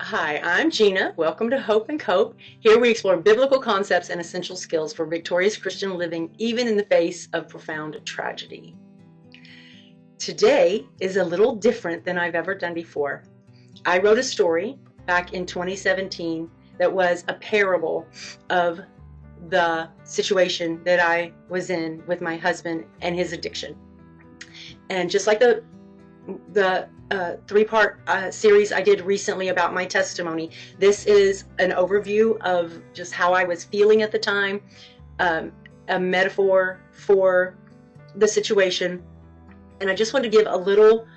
Hi, I'm Gina. Welcome to Hope and Cope. Here we explore biblical concepts and essential skills for victorious Christian living, even in the face of profound tragedy. Today is a little different than I've ever done before. I wrote a story back in 2017 that was a parable of the situation that I was in with my husband and his addiction. And just like the three-part series I did recently about my testimony, this is an overview of just how I was feeling at the time, a metaphor for the situation. And I just want to give a little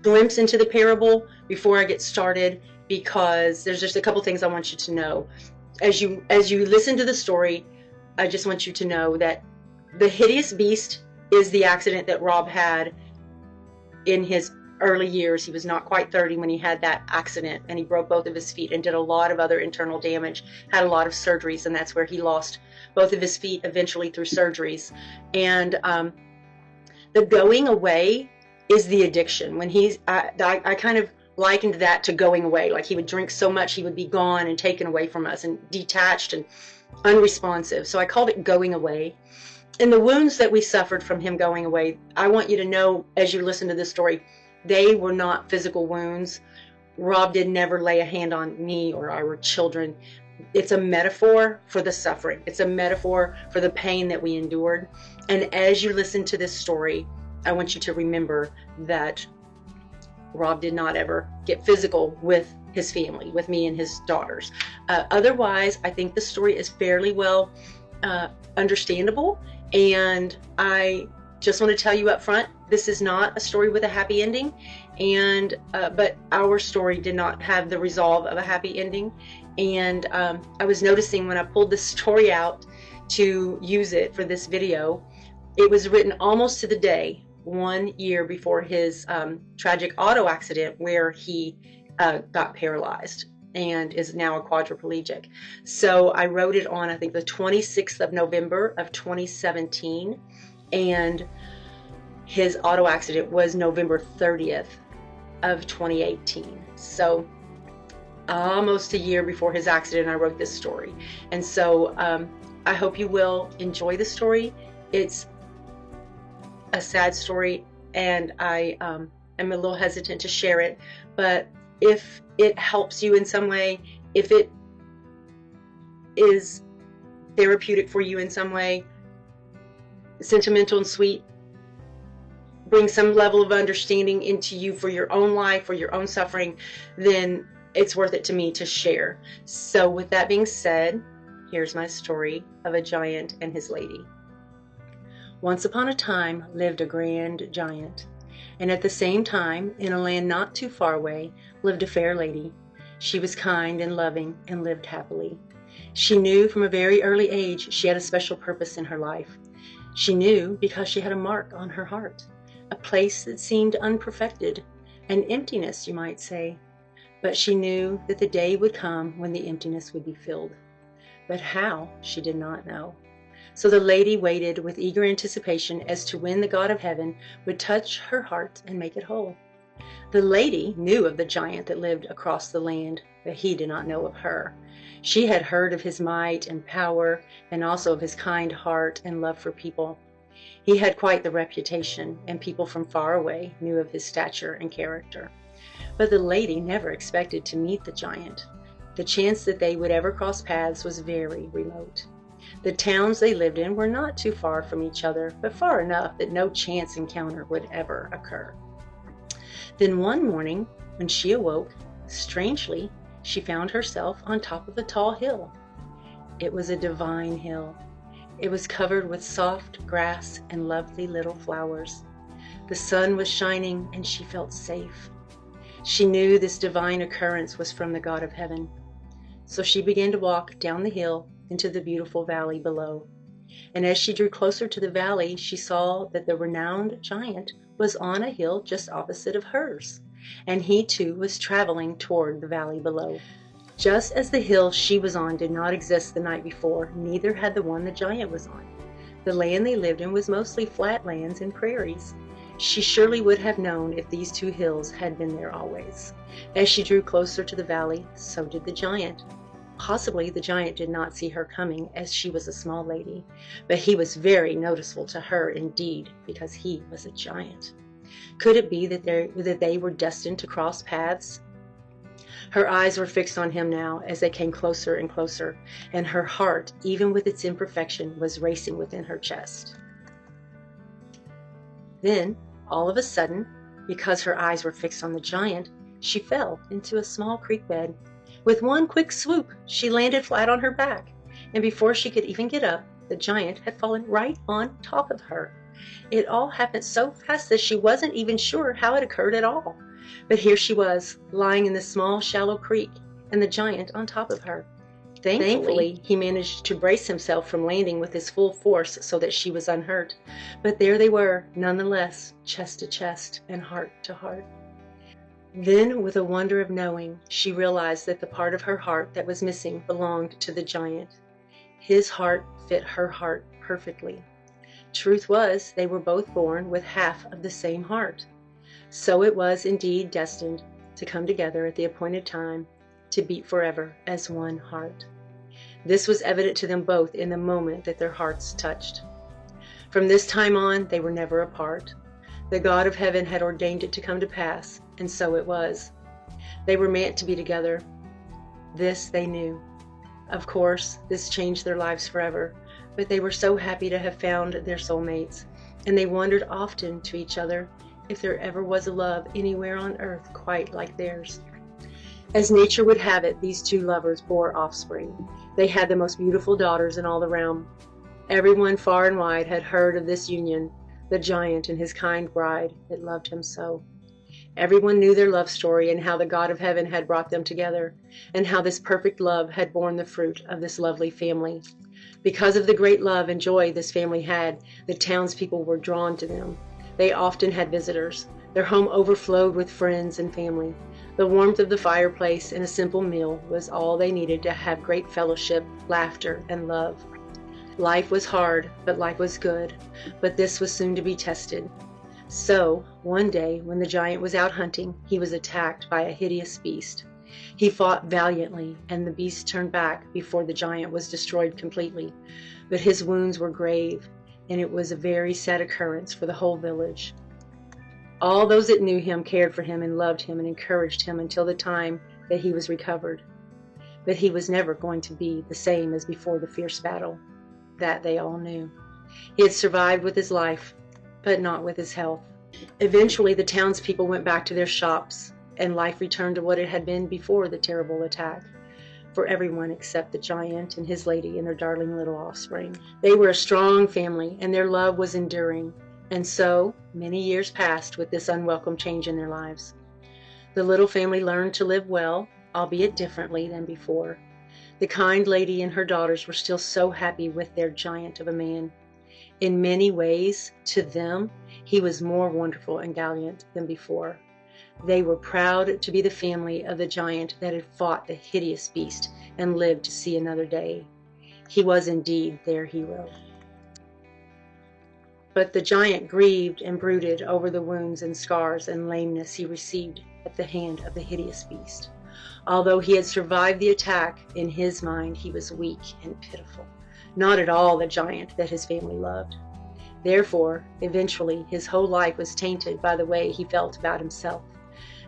glimpse into the parable before I get started, because there's just a couple things I want you to know. As you listen to the story, I just want you to know that the hideous beast is the accident that Rob had in his early years. He was not quite 30 when he had that accident, and he broke both of his feet and did a lot of other internal damage, had a lot of surgeries, and that's where he lost both of his feet eventually through surgeries. And the going away is the addiction. When I kind of likened that to going away, like he would drink so much he would be gone and taken away from us and detached and unresponsive. So I called it going away. And the wounds that we suffered from him going away, I want you to know as you listen to this story, they were not physical wounds. Rob did never lay a hand on me or our children. It's a metaphor for the suffering. It's a metaphor for the pain that we endured. And as you listen to this story, I want you to remember that Rob did not ever get physical with his family, with me and his daughters. Otherwise, I think the story is fairly well understandable. And I just want to tell you up front, this is not a story with a happy ending, and but our story did not have the resolve of a happy ending. And I was noticing when I pulled this story out to use it for this video, it was written almost to the day 1 year before his tragic auto accident, where he got paralyzed and is now a quadriplegic. So I wrote it on, I think, the 26th of November of 2017, and his auto accident was November 30th of 2018. So almost a year before his accident, I wrote this story. And so I hope you will enjoy the story. It's a sad story, and I am a little hesitant to share it, but if it helps you in some way, if it is therapeutic for you in some way, sentimental and sweet, bring some level of understanding into you for your own life or your own suffering, then it's worth it to me to share. So with that being said, here's my story of a giant and his lady. Once upon a time lived a grand giant, and at the same time, in a land not too far away, lived a fair lady. She was kind and loving and lived happily. She knew from a very early age she had a special purpose in her life. She knew because she had a mark on her heart, a place that seemed unperfected, an emptiness, you might say. But she knew that the day would come when the emptiness would be filled. But how, she did not know. So the lady waited with eager anticipation as to when the God of heaven would touch her heart and make it whole. The lady knew of the giant that lived across the land, but he did not know of her. She had heard of his might and power, and also of his kind heart and love for people. He had quite the reputation, and people from far away knew of his stature and character. But the lady never expected to meet the giant. The chance that they would ever cross paths was very remote. The towns they lived in were not too far from each other, but far enough that no chance encounter would ever occur. Then one morning, when she awoke, strangely, she found herself on top of a tall hill. It was a divine hill. It was covered with soft grass and lovely little flowers. The sun was shining, and she felt safe. She knew this divine occurrence was from the God of heaven. So she began to walk down the hill into the beautiful valley below. And as she drew closer to the valley, she saw that the renowned giant was on a hill just opposite of hers, and he too was traveling toward the valley below. Just as the hill she was on did not exist the night before, neither had the one the giant was on. The land they lived in was mostly flat lands and prairies. She surely would have known if these two hills had been there always. As she drew closer to the valley, so did the giant. Possibly the giant did not see her coming, as she was a small lady, but he was very noticeable to her indeed, because he was a giant. Could it be that they were destined to cross paths? Her eyes were fixed on him now as they came closer and closer, and her heart, even with its imperfection, was racing within her chest. Then, all of a sudden, because her eyes were fixed on the giant, she fell into a small creek bed. With one quick swoop, she landed flat on her back, and before she could even get up, the giant had fallen right on top of her. It all happened so fast that she wasn't even sure how it occurred at all. But here she was, lying in the small, shallow creek, and the giant on top of her. Thankfully, he managed to brace himself from landing with his full force so that she was unhurt. But there they were, nonetheless, chest to chest and heart to heart. Then, with a wonder of knowing, she realized that the part of her heart that was missing belonged to the giant. His heart fit her heart perfectly. Truth was, they were both born with half of the same heart. So it was indeed destined to come together at the appointed time, to beat forever as one heart. This was evident to them both in the moment that their hearts touched. From this time on, they were never apart. The God of heaven had ordained it to come to pass, and so it was. They were meant to be together. This they knew. Of course, this changed their lives forever, but they were so happy to have found their soulmates, and they wondered often to each other if there ever was a love anywhere on earth quite like theirs. As nature would have it, these two lovers bore offspring. They had the most beautiful daughters in all the realm. Everyone far and wide had heard of this union, the giant and his kind bride that loved him so. Everyone knew their love story and how the God of heaven had brought them together, and how this perfect love had borne the fruit of this lovely family. Because of the great love and joy this family had, the townspeople were drawn to them. They often had visitors. Their home overflowed with friends and family. The warmth of the fireplace and a simple meal was all they needed to have great fellowship, laughter, and love. Life was hard, but life was good. But this was soon to be tested. So, one day, when the giant was out hunting, he was attacked by a hideous beast. He fought valiantly, and the beast turned back before the giant was destroyed completely. But his wounds were grave, and it was a very sad occurrence for the whole village. All those that knew him cared for him and loved him and encouraged him until the time that he was recovered. But he was never going to be the same as before the fierce battle. That they all knew. He had survived with his life, but not with his health. Eventually, the townspeople went back to their shops, and life returned to what it had been before the terrible attack, for everyone except the giant and his lady and their darling little offspring. They were a strong family, and their love was enduring. And so, many years passed with this unwelcome change in their lives. The little family learned to live well, albeit differently than before. The kind lady and her daughters were still so happy with their giant of a man. In many ways, to them, he was more wonderful and gallant than before. They were proud to be the family of the giant that had fought the hideous beast and lived to see another day. He was indeed their hero. But the giant grieved and brooded over the wounds and scars and lameness he received at the hand of the hideous beast. Although he had survived the attack, in his mind he was weak and pitiful, not at all the giant that his family loved. Therefore, eventually, his whole life was tainted by the way he felt about himself,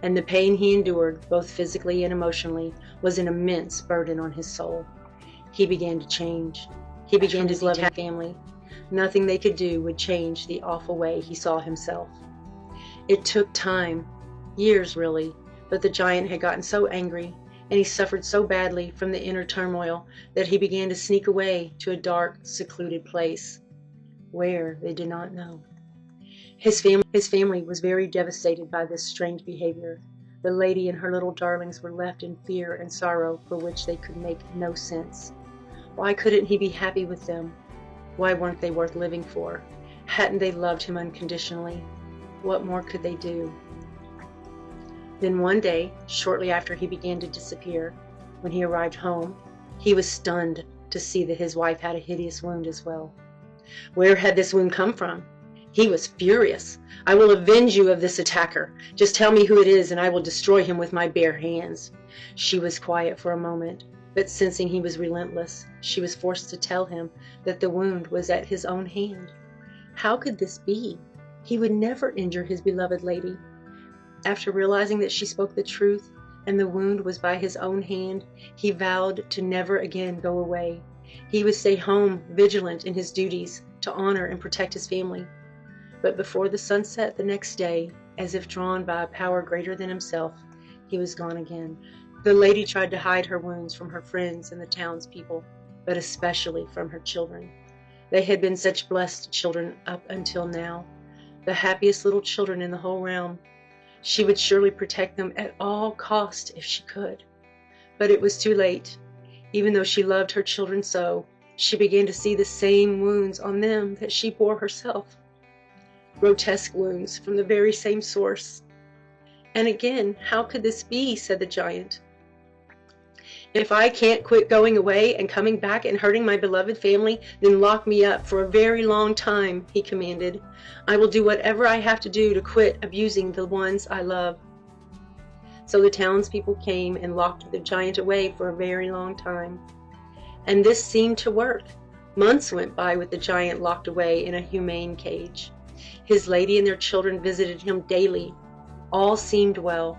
and the pain he endured, both physically and emotionally, was an immense burden on his soul. He began to change. He began his loving family. Nothing they could do would change the awful way he saw himself. It took time, years really, but the giant had gotten so angry, and he suffered so badly from the inner turmoil that he began to sneak away to a dark, secluded place. Where, they did not know. His family was very devastated by this strange behavior. The lady and her little darlings were left in fear and sorrow for which they could make no sense. Why couldn't he be happy with them? Why weren't they worth living for? Hadn't they loved him unconditionally? What more could they do? Then one day, shortly after he began to disappear, when he arrived home, he was stunned to see that his wife had a hideous wound as well. Where had this wound come from? He was furious. "I will avenge you of this attacker. Just tell me who it is, and I will destroy him with my bare hands." She was quiet for a moment, but sensing he was relentless, she was forced to tell him that the wound was at his own hand. How could this be? He would never injure his beloved lady. After realizing that she spoke the truth and the wound was by his own hand, he vowed to never again go away. He would stay home, vigilant in his duties to honor and protect his family. But before the sun set the next day, as if drawn by a power greater than himself, he was gone again. The lady tried to hide her wounds from her friends and the townspeople, but especially from her children. They had been such blessed children up until now, the happiest little children in the whole realm. She would surely protect them at all cost if she could. But it was too late. Even though she loved her children so, she began to see the same wounds on them that she bore herself. Grotesque wounds from the very same source. And again, how could this be, said the giant. If I can't quit going away and coming back and hurting my beloved family, then lock me up for a very long time, he commanded. I will do whatever I have to do to quit abusing the ones I love. So the townspeople came and locked the giant away for a very long time. And this seemed to work. Months went by with the giant locked away in a humane cage. His lady and their children visited him daily. All seemed well.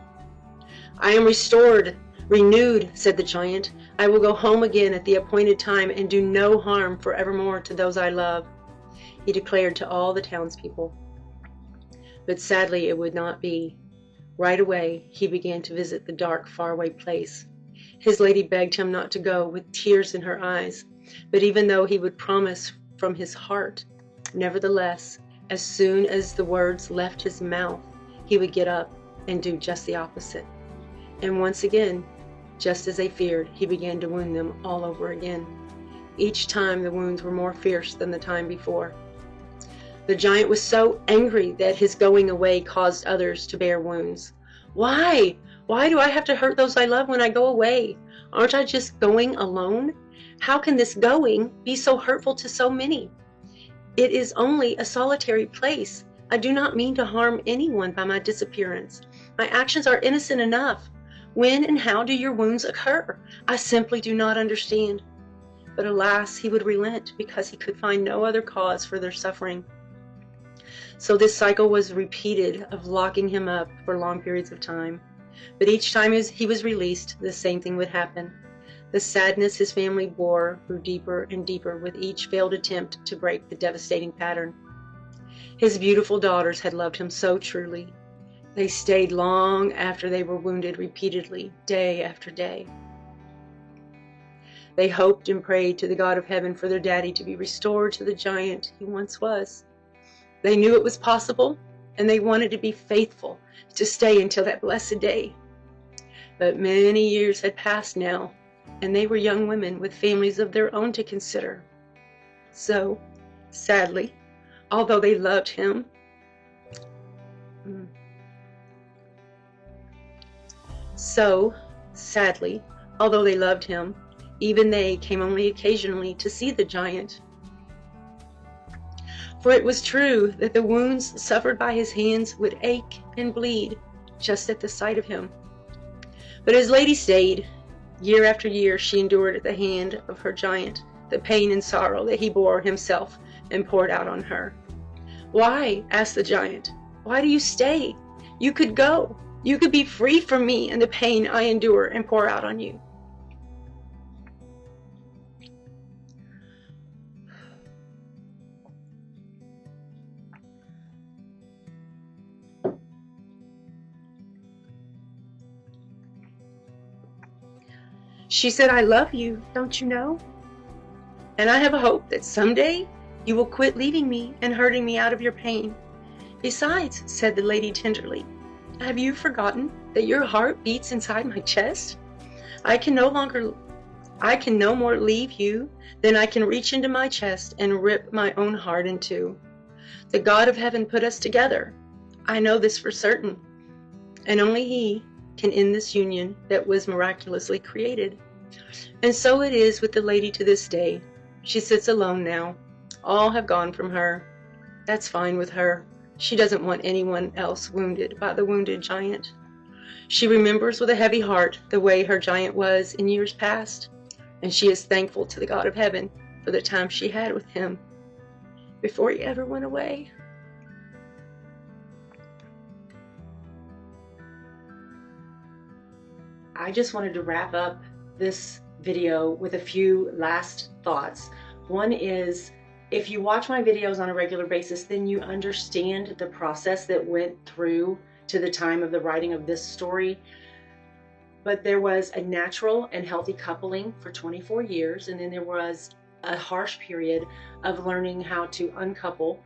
I am restored, renewed, said the giant. I will go home again at the appointed time and do no harm forevermore to those I love, he declared to all the townspeople. But sadly it would not be. Right away he began to visit the dark, faraway place. His lady begged him not to go, with tears in her eyes, but even though he would promise from his heart, nevertheless, as soon as the words left his mouth, he would get up and do just the opposite. And once again, just as they feared, he began to wound them all over again. Each time the wounds were more fierce than the time before. The giant was so angry that his going away caused others to bear wounds. Why? Why do I have to hurt those I love when I go away? Aren't I just going alone? How can this going be so hurtful to so many? It is only a solitary place. I do not mean to harm anyone by my disappearance. My actions are innocent enough. When and how do your wounds occur? I simply do not understand. But alas, he would relent because he could find no other cause for their suffering. So this cycle was repeated of locking him up for long periods of time. But each time he was released, the same thing would happen. The sadness his family bore grew deeper and deeper with each failed attempt to break the devastating pattern. His beautiful daughters had loved him so truly. They stayed long after they were wounded repeatedly, day after day. They hoped and prayed to the God of heaven for their daddy to be restored to the giant he once was. They knew it was possible, and they wanted to be faithful to stay until that blessed day. But many years had passed now, and they were young women with families of their own to consider. So, sadly, although they loved him, even they came only occasionally to see the giant. For it was true that the wounds suffered by his hands would ache and bleed just at the sight of him. But his lady stayed. Year after year she endured at the hand of her giant the pain and sorrow that he bore himself and poured out on her. Why? Asked the giant. Why do you stay? You could go. You could be free from me and the pain I endure and pour out on you. She said, I love you, don't you know? And I have a hope that someday you will quit leaving me and hurting me out of your pain. Besides, said the lady tenderly, have you forgotten that your heart beats inside my chest? I can no more leave you than I can reach into my chest and rip my own heart in two. The God of heaven put us together. I know this for certain. And only He can end this union that was miraculously created. And so it is with the lady to this day. She sits alone now. All have gone from her. That's fine with her. She doesn't want anyone else wounded by the wounded giant. She remembers with a heavy heart the way her giant was in years past, and she is thankful to the God of heaven for the time she had with him before he ever went away. I just wanted to wrap up this video with a few last thoughts. One is, if you watch my videos on a regular basis, then you understand the process that went through to the time of the writing of this story. But there was a natural and healthy coupling for 24 years, and then there was a harsh period of learning how to uncouple,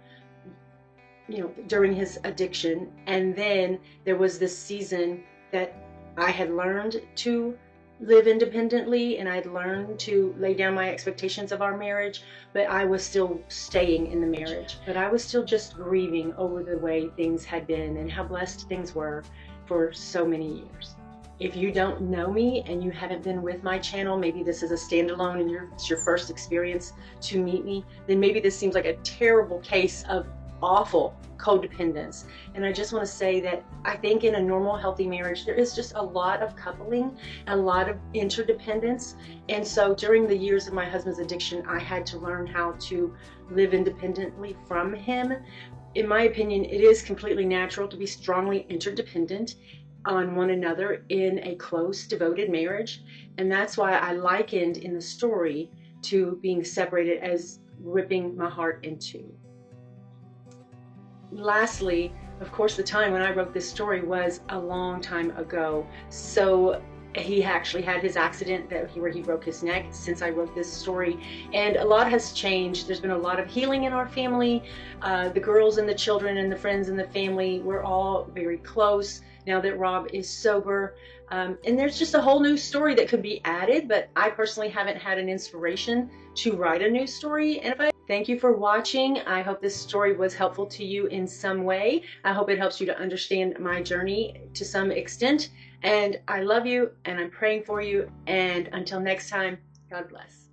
during his addiction. And then there was this season that I had learned to live independently, and I'd learned to lay down my expectations of our marriage, but I was still staying in the marriage. But I was still just grieving over the way things had been and how blessed things were for so many years. If you don't know me and you haven't been with my channel, maybe this is a standalone and it's your first experience to meet me, then maybe this seems like a terrible case of awful codependence. And I just want to say that I think in a normal, healthy marriage, there is just a lot of coupling, a lot of interdependence. And so during the years of my husband's addiction, I had to learn how to live independently from him. In my opinion, it is completely natural to be strongly interdependent on one another in a close, devoted marriage. And that's why I likened in the story to being separated as ripping my heart in two. Lastly, of course, the time when I wrote this story was a long time ago. So he actually had his accident where he broke his neck since I wrote this story, and a lot has changed. There's been a lot of healing in our family. The girls and the children and the friends and the family, we're all very close now that Rob is sober. And there's just a whole new story that could be added, but I personally haven't had an inspiration to write a new story. And thank you for watching. I hope this story was helpful to you in some way. I hope it helps you to understand my journey to some extent. And I love you, and I'm praying for you. And until next time, God bless.